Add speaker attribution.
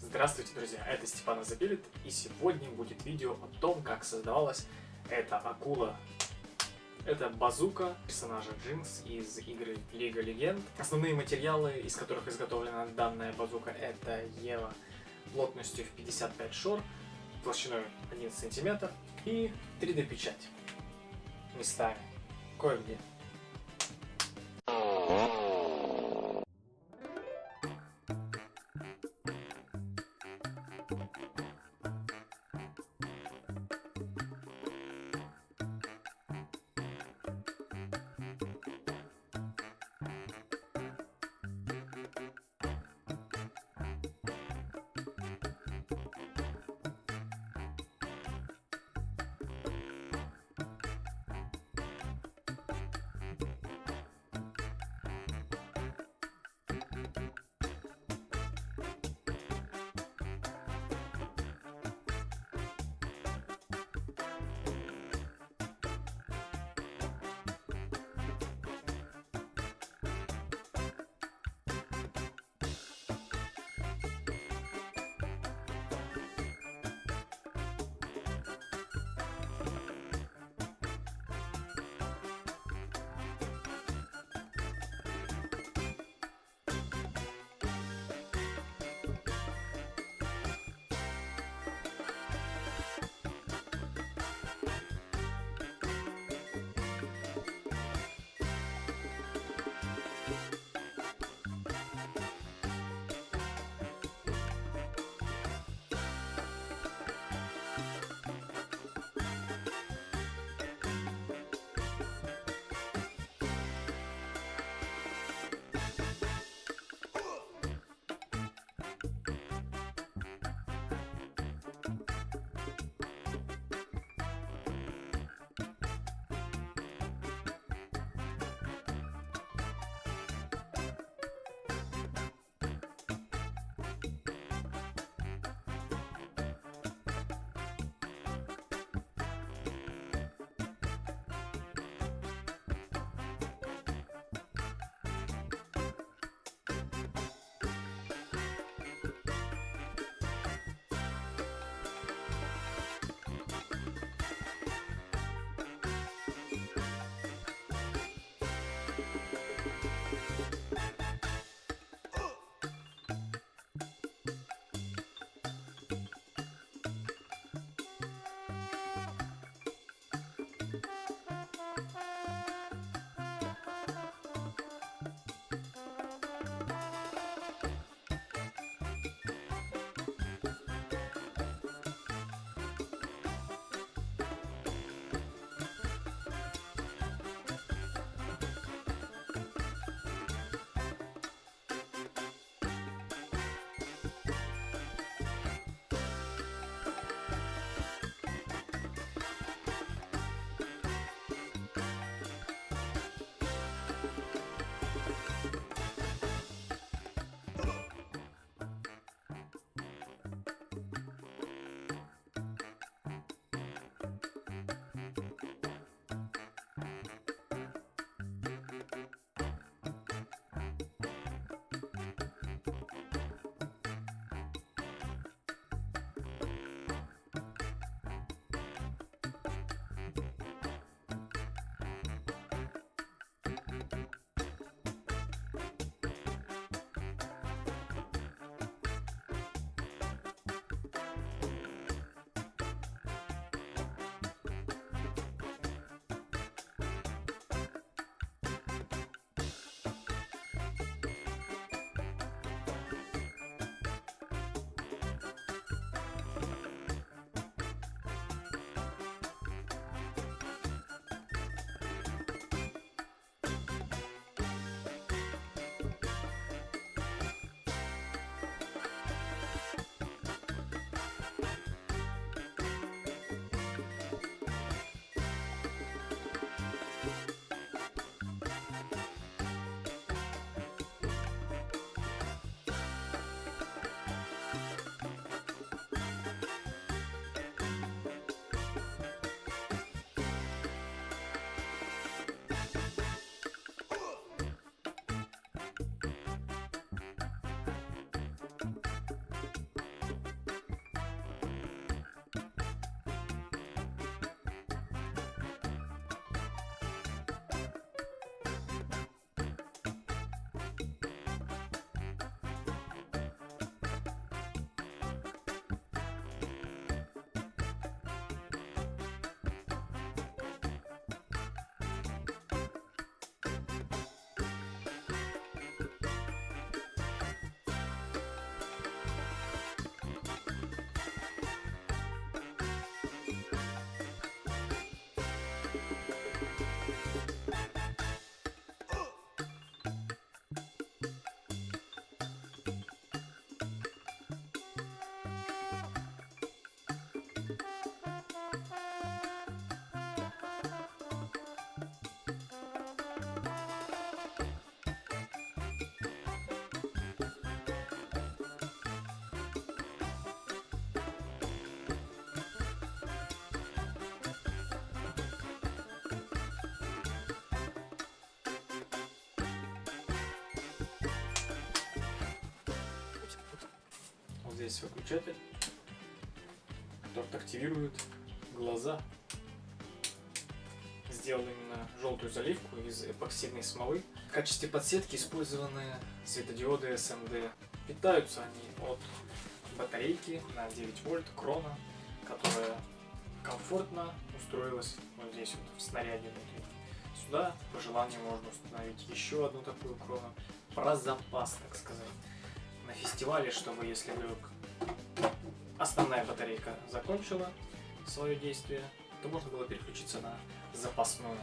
Speaker 1: Здравствуйте, друзья, это Степанов Сергей, и сегодня будет видео о том, как создавалась эта акула. Это базука персонажа Джинкс из игры Лига, легенд. Основные материалы, из которых изготовлена данная базука, это ева плотностью в 55 шор, толщиной 1 см и 3D печать местами, кое-где. Здесь выключатель, который активирует глаза. Сделал именно желтую заливку из эпоксидной смолы. В качестве подсветки использованы светодиоды СМД. Питаются они от батарейки на 9 вольт крона, которая комфортно устроилась вот здесь вот в снаряде внутри. Сюда по желанию можно установить еще одну такую крону про запас, так сказать, на фестивале, чтобы если вдруг основная батарейка закончила свое действие, то можно было переключиться на запасную.